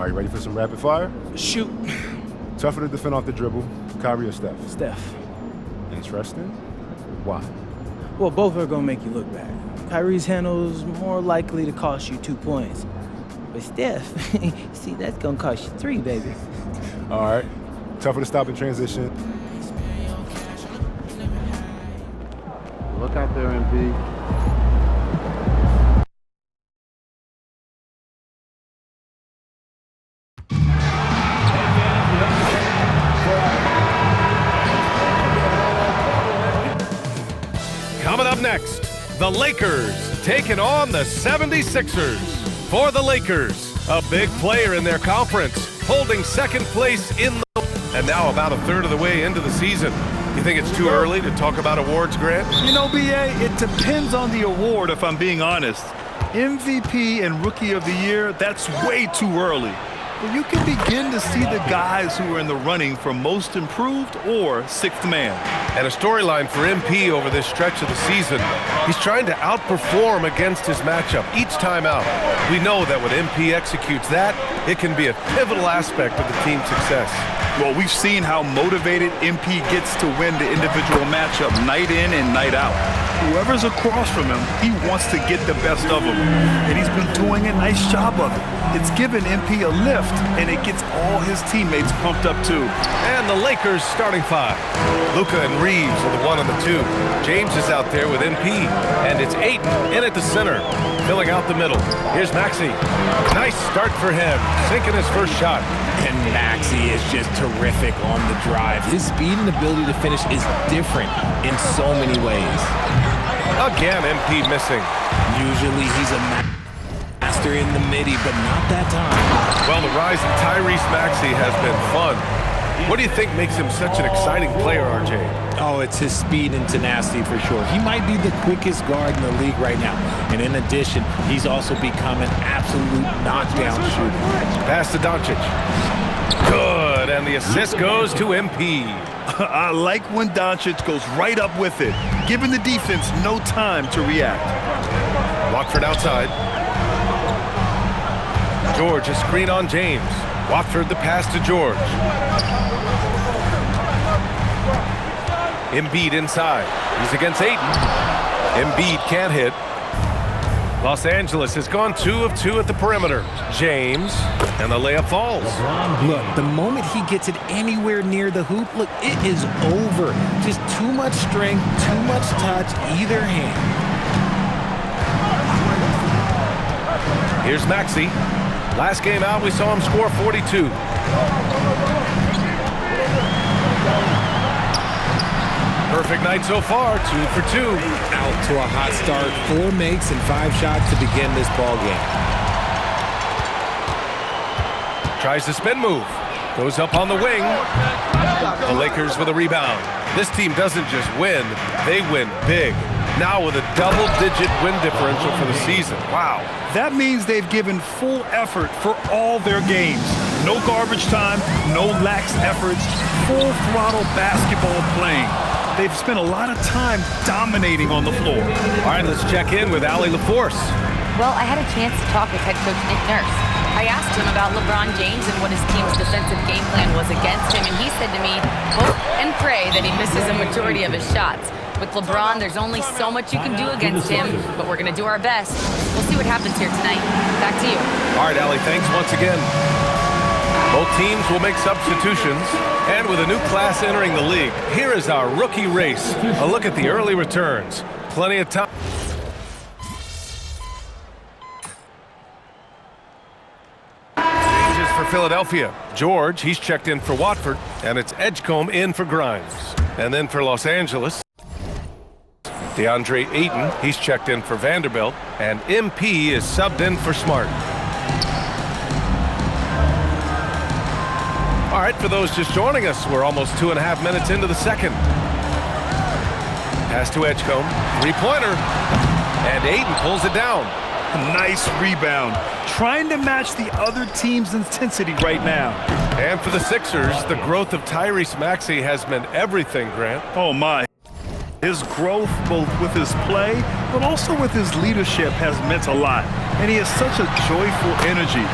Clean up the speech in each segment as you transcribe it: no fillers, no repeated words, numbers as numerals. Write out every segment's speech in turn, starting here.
right, ready for some rapid fire? Shoot. Tougher to defend off the dribble, Kyrie or Steph? Steph. Interesting. Why? Well, both are going to make you look bad. Kyrie's handle is more likely to cost you 2 points. But Steph, see, that's going to cost you 3, baby. All right. Tougher to stop in transition. Look out there, MP. Coming up next, the Lakers taking on the 76ers. For the Lakers, a big player in their conference, holding second place in the... And now about a third of the way into the season. You think it's too early to talk about awards, Grant? You know, B.A., it depends on the award, if I'm being honest. MVP and Rookie of the Year, that's way too early. But you can begin to see the guys who are in the running for Most Improved or Sixth Man. And a storyline for MP over this stretch of the season. He's trying to outperform against his matchup each time out. We know that when MP executes that, it can be a pivotal aspect of the team's success. Well, we've seen how motivated MP gets to win the individual matchup night in and night out. Whoever's across from him, he wants to get the best of him. And he's been doing a nice job of it. It's given MP a lift, and it gets all his teammates pumped up too. And the Lakers starting five. Luka and Reeves are the 1 and the 2. James is out there with MP, and it's Ayton in at the center, filling out the middle. Here's Maxey. Nice start for him, sinking his first shot. And Maxey is just terrific on the drive. His speed and ability to finish is different in so many ways. Again, MP missing. Usually he's a master in the midi, but not that time. Well, the rise of Tyrese Maxey has been fun. What do you think makes him such an exciting player, RJ? Oh, it's his speed and tenacity for sure. He might be the quickest guard in the league right now. And in addition, he's also become an absolute knockdown shooter. Pass to Doncic. Good, and the assist goes to MP. I like when Doncic goes right up with it, giving the defense no time to react. Watford outside. George, a screen on James. Watford the pass to George. Embiid inside. He's against Ayton. Embiid can't hit. Los Angeles has gone 2 of 2 at the perimeter. James, and the layup falls. Look, the moment he gets it anywhere near the hoop, look, it is over. Just too much strength, too much touch, either hand. Here's Maxey. Last game out, we saw him score 42. Perfect night so far, 2 for 2. Out to a hot start, 4 makes and 5 shots to begin this ball game. Tries the spin move. Goes up on the wing. The Lakers with a rebound. This team doesn't just win, they win big. Now with a double-digit win differential for the season. Wow. That means they've given full effort for all their games. No garbage time, no lax efforts, full throttle basketball playing. They've spent a lot of time dominating on the floor. All right, let's check in with Allie LaForce. Well, I had a chance to talk with head coach Nick Nurse. I asked him about LeBron James and what his team's defensive game plan was against him, and he said to me, hope and pray that he misses a majority of his shots. With LeBron, there's only so much you can do against him, but we're going to do our best. We'll see what happens here tonight. Back to you. All right, Allie, thanks once again. Both teams will make substitutions, and with a new class entering the league, here is our rookie race. A look at the early returns. Plenty of time. Changes for Philadelphia. George, he's checked in for Watford, and it's Edgecombe in for Grimes. And then for Los Angeles, DeAndre Ayton, he's checked in for Vanderbilt, and MP is subbed in for Smart. All right, for those just joining us, we're almost 2.5 minutes into the second. Pass to Edgecombe, 3-pointer, and Ayton pulls it down. Nice rebound. Trying to match the other team's intensity right now. And for the Sixers, the growth of Tyrese Maxey has meant everything, Grant. Oh, my. His growth, both with his play, but also with his leadership, has meant a lot. And he has such a joyful energy.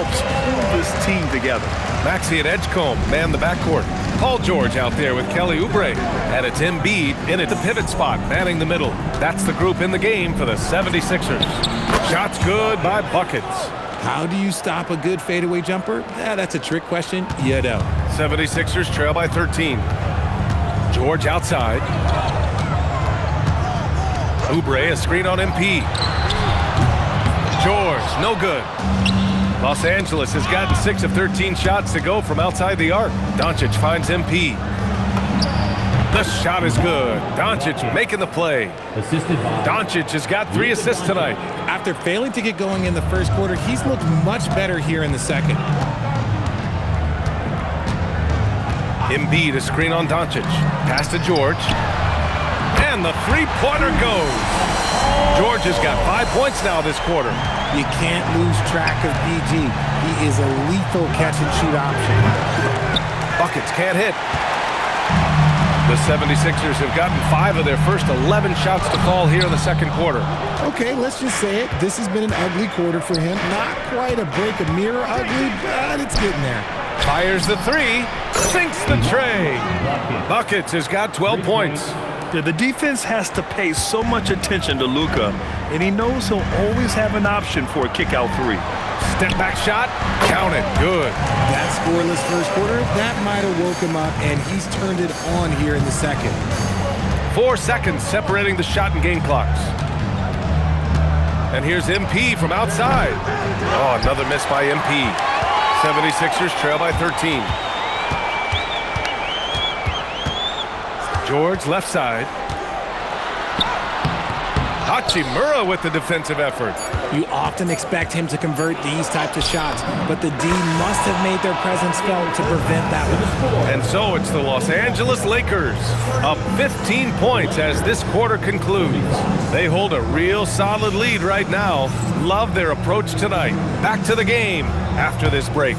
helps pull this team together. Maxey and Edgecombe man the backcourt. Paul George out there with Kelly Oubre. And it's Embiid in at the pivot spot, manning the middle. That's the group in the game for the 76ers. Shots good by Buckets. How do you stop a good fadeaway jumper? That's a trick question. You know. 76ers trail by 13. George outside. Oubre, a screen on MP. George, no good. Los Angeles has gotten 6 of 13 shots to go from outside the arc. Doncic finds MP. The shot is good. Doncic making the play. Doncic has got 3 assists tonight. After failing to get going in the first quarter, he's looked much better here in the second. Embiid, a screen on Doncic. Pass to George. And the three-pointer goes. George has got 5 points now this quarter. You can't lose track of PG. He is a lethal catch-and-shoot option. Buckets can't hit. The 76ers have gotten 5 of their first 11 shots to fall here in the second quarter. Okay, let's just say it. This has been an ugly quarter for him. Not quite a break a mirror ugly, but it's getting there. Fires the 3, sinks the tray. Buckets has got 12 points. The defense has to pay so much attention to Luka, and he knows he'll always have an option for a kick-out 3. Step back shot, count it, good. That scoreless first quarter, that might have woke him up, and he's turned it on here in the second. 4 seconds separating the shot and game clocks. And here's MP from outside. Oh, another miss by MP. 76ers trail by 13. George left side. Hachimura with the defensive effort. You often expect him to convert these types of shots, but the D must have made their presence felt to prevent that one. And so it's the Los Angeles Lakers up 15 points as this quarter concludes. They hold a real solid lead right now. Love their approach tonight. Back to the game after this break.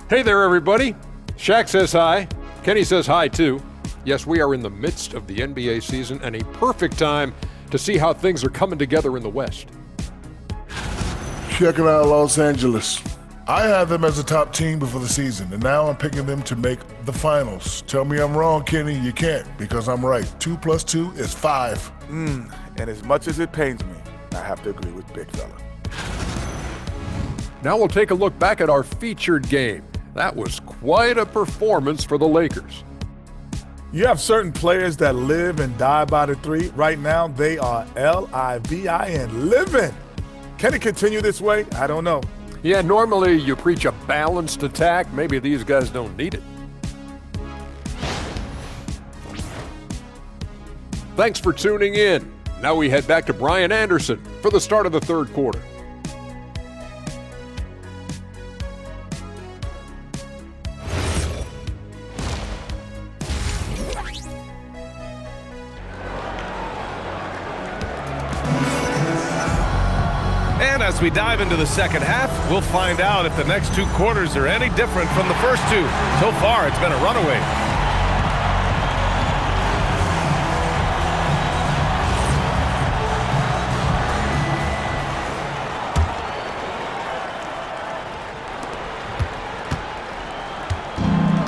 Hey there, everybody. Shaq says hi. Kenny says hi, too. Yes, we are in the midst of the NBA season and a perfect time to see how things are coming together in the West. Check it out, Los Angeles. I had them as a top team before the season, and now I'm picking them to make the finals. Tell me I'm wrong, Kenny. You can't, because I'm right. 2 + 2 is 5. And as much as it pains me, I have to agree with Big Fella. Now we'll take a look back at our featured game. That was quite a performance for the Lakers. You have certain players that live and die by the 3. Right now, they are L-I-V-I-N, living. Can it continue this way? I don't know. Yeah, normally you preach a balanced attack. Maybe these guys don't need it. Thanks for tuning in. Now we head back to Brian Anderson for the start of the third quarter. And as we dive into the second half, we'll find out if the next 2 quarters are any different from the first 2. So far, it's been a runaway.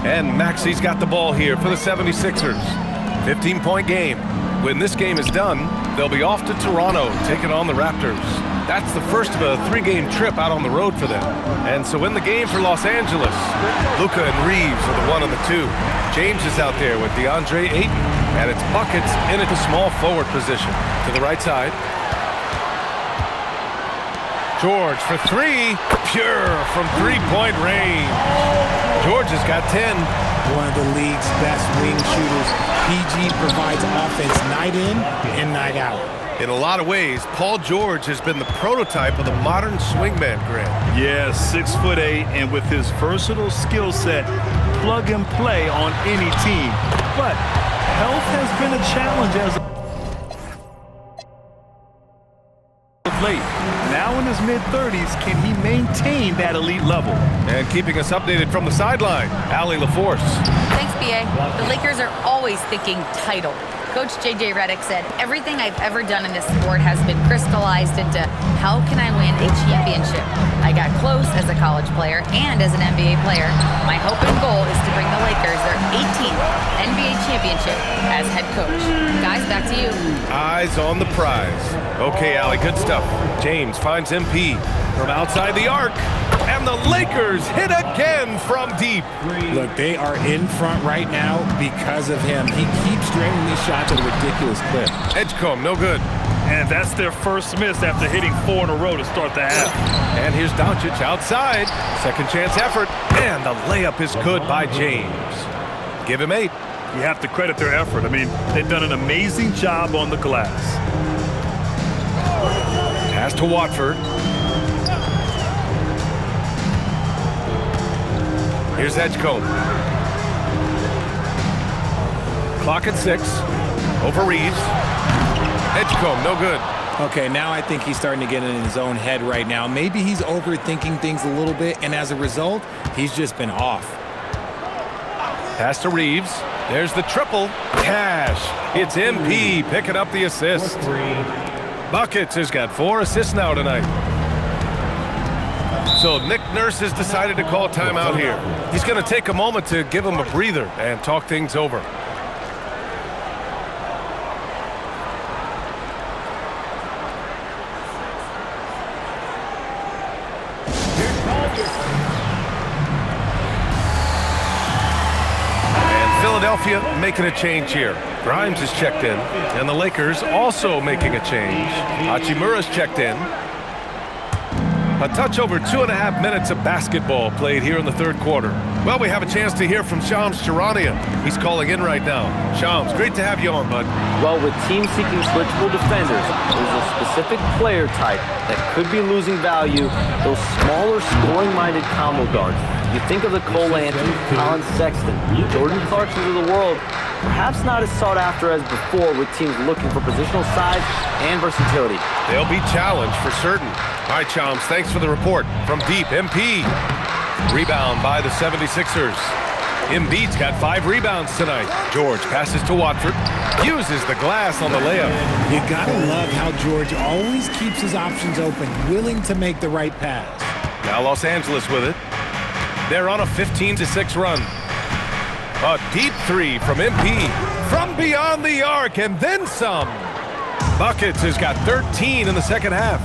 And Maxey's got the ball here for the 76ers. 15-point game. When this game is done, they'll be off to Toronto, taking on the Raptors. That's the first of a 3-game trip out on the road for them. And so in the game for Los Angeles, Luka and Reeves are the 1 and the 2. James is out there with DeAndre Ayton, and it's Buckets in at the small forward position. To the right side. George for 3, pure from 3-point range. George has got 10. One of the league's best wing shooters. PG provides offense night in and night out. In a lot of ways, Paul George has been the prototype of the modern swingman, Grant. Yeah, 6'8", and with his versatile skill set, plug and play on any team. But health has been a challenge as late. Now in his mid-30s, can he maintain that elite level? And keeping us updated from the sideline, Allie LaForce. Thanks, BA. The Lakers are always thinking title. Coach J.J. Redick said, everything I've ever done in this sport has been crystallized into how can I win a championship? I got close as a college player and as an NBA player. My hope and goal is to bring the Lakers their 18th NBA championship as head coach. Guys, back to you. Eyes on the prize. Okay, Allie, good stuff. James finds MP from outside the arc. And the Lakers hit again from deep. Look, they are in front right now because of him. He keeps draining these shots at a ridiculous clip. Edgecombe, no good. And that's their first miss after hitting 4 in a row to start the half. And here's Doncic outside. Second chance effort. And the layup is good by James. Give him 8. You have to credit their effort. I mean, they've done an amazing job on the glass. Pass to Watford. Here's Edgecombe. Clock at 6. Over Reeves. Edgecombe, no good. Okay, now I think he's starting to get in his own head right now. Maybe he's overthinking things a little bit, and as a result, he's just been off. Pass to Reeves. There's the triple. Cash. It's MP picking up the assist. Buckets has got 4 assists now tonight. So Nick Nurse has decided to call timeout here. He's going to take a moment to give him a breather and talk things over. And Philadelphia making a change here. Grimes is checked in, and the Lakers also making a change. Hachimura's checked in. A touch over 2.5 minutes of basketball played here in the third quarter. Well, we have a chance to hear from Shams Charania. He's calling in right now. Shams, great to have you on, bud. Well, with teams seeking switchable defenders, there's a specific player type that could be losing value, those smaller, scoring-minded combo guards. You think of the Cole Anthony, Colin Sexton, Jordan Clarksons of the world, perhaps not as sought after as before with teams looking for positional size and versatility. They'll be challenged for certain. All right, Shams, thanks for the report. From deep, MP. Rebound by the 76ers. Embiid's got 5 rebounds tonight. George passes to Watford. Uses the glass on the layup. You gotta love how George always keeps his options open, willing to make the right pass. Now Los Angeles with it. They're on a 15-6 run. A deep 3 from MP. From beyond the arc and then some. Buckets has got 13 in the second half.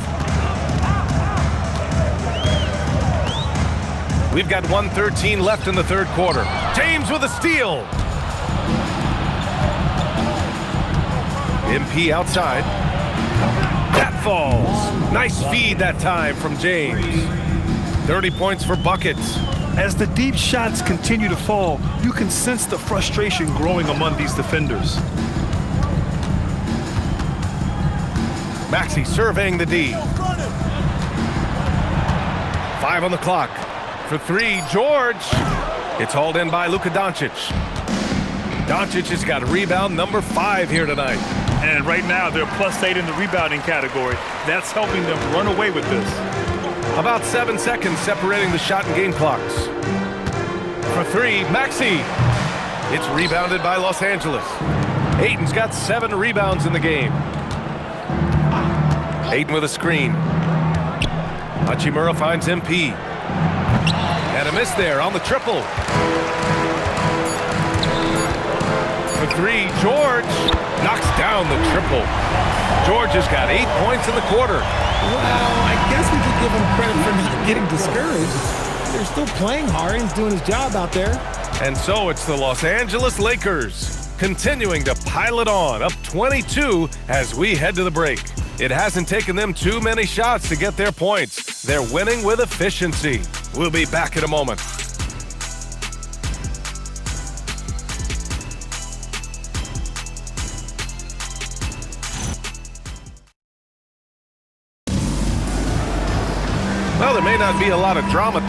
We've got 1:13 left in the third quarter. James with a steal. MP outside. That falls. Nice feed that time from James. 30 points for Buckets. As the deep shots continue to fall, you can sense the frustration growing among these defenders. Maxey surveying the D. 5 on the clock. For 3, George. It's hauled in by Luka Doncic. Doncic has got rebound number 5 here tonight. And right now, they're +8 in the rebounding category. That's helping them run away with this. About 7 seconds separating the shot and game clocks. For 3, Maxey. It's rebounded by Los Angeles. Ayton's got 7 rebounds in the game. Ayton with a screen. Hachimura finds MP. And a miss there on the triple. For 3, George knocks down the triple. George has got 8 points in the quarter. Well, I guess we could give him credit for not getting discouraged. They're still playing hard and he's doing his job out there. And so it's the Los Angeles Lakers continuing to pile it on, up 22 as we head to the break. It hasn't taken them too many shots to get their points. They're winning with efficiency. We'll be back in a moment. Well, there may not be a lot of drama.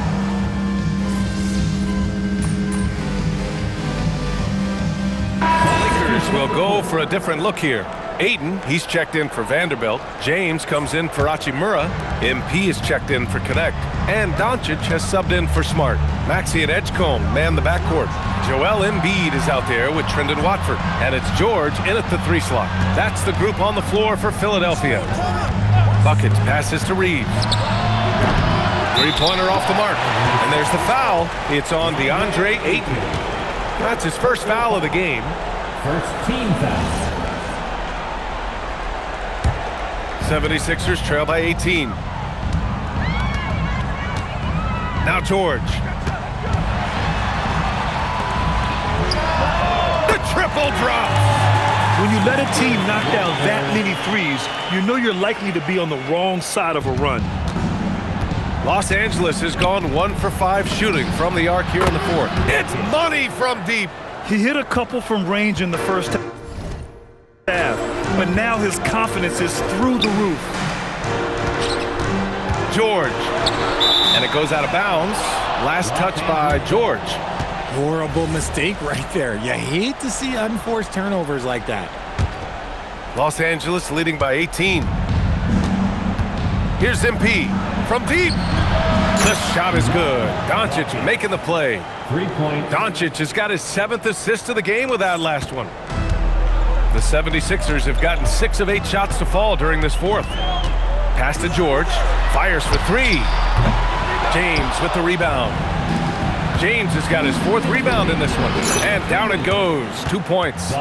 The Lakers will go for a different look here. Ayton, he's checked in for Vanderbilt. James comes in for Hachimura. MP is checked in for Connect. And Doncic has subbed in for Smart. Maxey and Edgecombe man the backcourt. Joel Embiid is out there with Trendon Watford. And it's George in at the 3 slot. That's the group on the floor for Philadelphia. Buckets passes to Reeves. Three-pointer off the mark. And there's the foul. It's on DeAndre Ayton. That's his first foul of the game. First team foul. 76ers trail by 18. Now George. The triple drop. When you let a team knock down that many threes, you know you're likely to be on the wrong side of a run. Los Angeles has gone 1 for 5 shooting from the arc here in the fourth. It's money from deep. He hit a couple from range in the first half, but now his confidence is through the roof. George. And it goes out of bounds. Last touch by George. Horrible mistake right there. You hate to see unforced turnovers like that. Los Angeles leading by 18. Here's MP from deep. The shot is good. Doncic making the play. 3-point. Doncic has got his 7th assist of the game with that last one. The 76ers have gotten 6 of 8 shots to fall during this fourth. Pass to George. Fires for 3. James with the rebound. James has got his 4th rebound in this one. And down it goes. 2 points.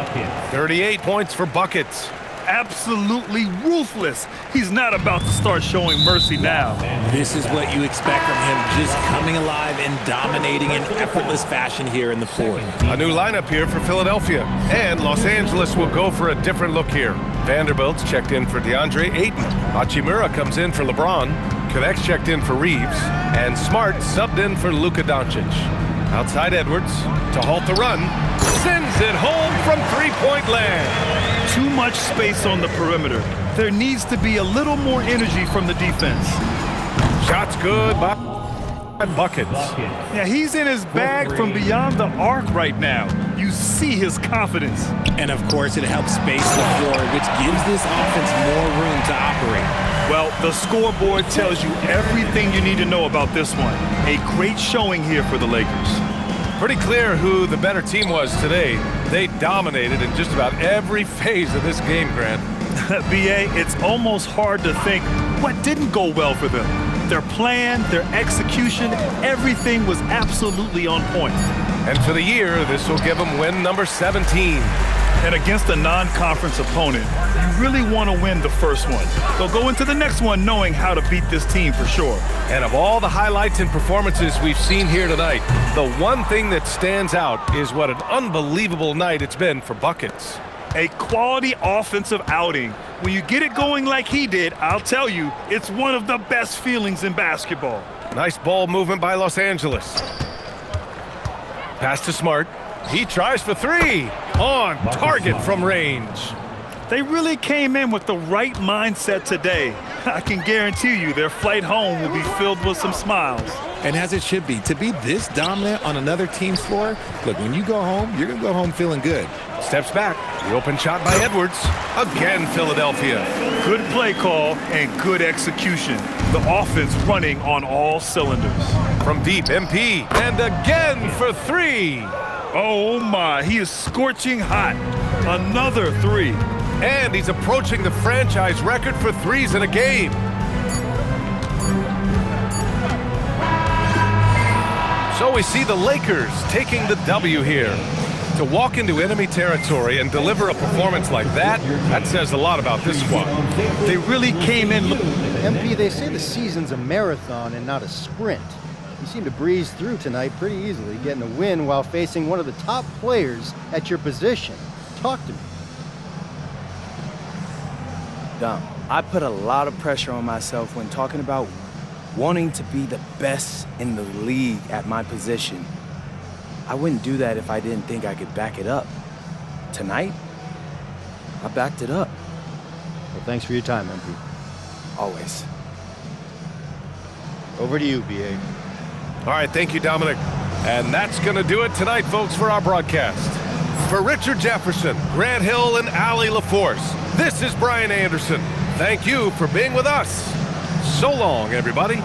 38 points for Buckets. Absolutely ruthless. He's not about to start showing mercy now. This is what you expect from him, just coming alive and dominating in effortless fashion here in the fourth. A new lineup here for Philadelphia. And Los Angeles will go for a different look here. Vanderbilt's checked in for DeAndre Ayton. Hachimura comes in for LeBron. Connect's checked in for Reeves. And Smart subbed in for Luka Doncic. Outside Edwards to halt the run. Sends it home from 3-point land. Too much space on the perimeter. There needs to be a little more energy from the defense. Shots good by Buckets. Yeah, he's in his bag from beyond the arc right now. You see his confidence. And of course, it helps space the floor, which gives this offense more room to operate. Well, the scoreboard tells you everything you need to know about this one. A great showing here for the Lakers. Pretty clear who the better team was today. They dominated in just about every phase of this game, Grant. B.A., it's almost hard to think what didn't go well for them. Their plan, their execution, everything was absolutely on point. And for the year, this will give them win number 17. And against a non-conference opponent, you really want to win the first one. They'll go into the next one knowing how to beat this team for sure. And of all the highlights and performances we've seen here tonight, the one thing that stands out is what an unbelievable night it's been for Buckets. A quality offensive outing. When you get it going like he did, I'll tell you, it's one of the best feelings in basketball. Nice ball movement by Los Angeles. Pass to Smart. He tries for 3. On target from range. They really came in with the right mindset today. I can guarantee you their flight home will be filled with some smiles. And as it should be, to be this dominant on another team's floor, look, when you go home, you're going to go home feeling good. Steps back. The open shot by Edwards. Again, Philadelphia. Good play call and good execution. The offense running on all cylinders. From deep, MP. And again for 3. Oh my, he is scorching hot. Another 3. And he's approaching the franchise record for 3s in a game. So we see the Lakers taking the W here. To walk into enemy territory and deliver a performance like that, that says a lot about this squad. They really came in. MP, they say the season's a marathon and not a sprint. You seem to breeze through tonight pretty easily, getting a win while facing one of the top players at your position. Talk to me. Dom, I put a lot of pressure on myself when talking about wanting to be the best in the league at my position. I wouldn't do that if I didn't think I could back it up. Tonight, I backed it up. Well, thanks for your time, MP. Always. Over to you, B.A. All right, thank you, Dominic. And that's going to do it tonight, folks, for our broadcast. For Richard Jefferson, Grant Hill, and Allie LaForce, This is Brian Anderson. Thank you for being with us. So long, everybody.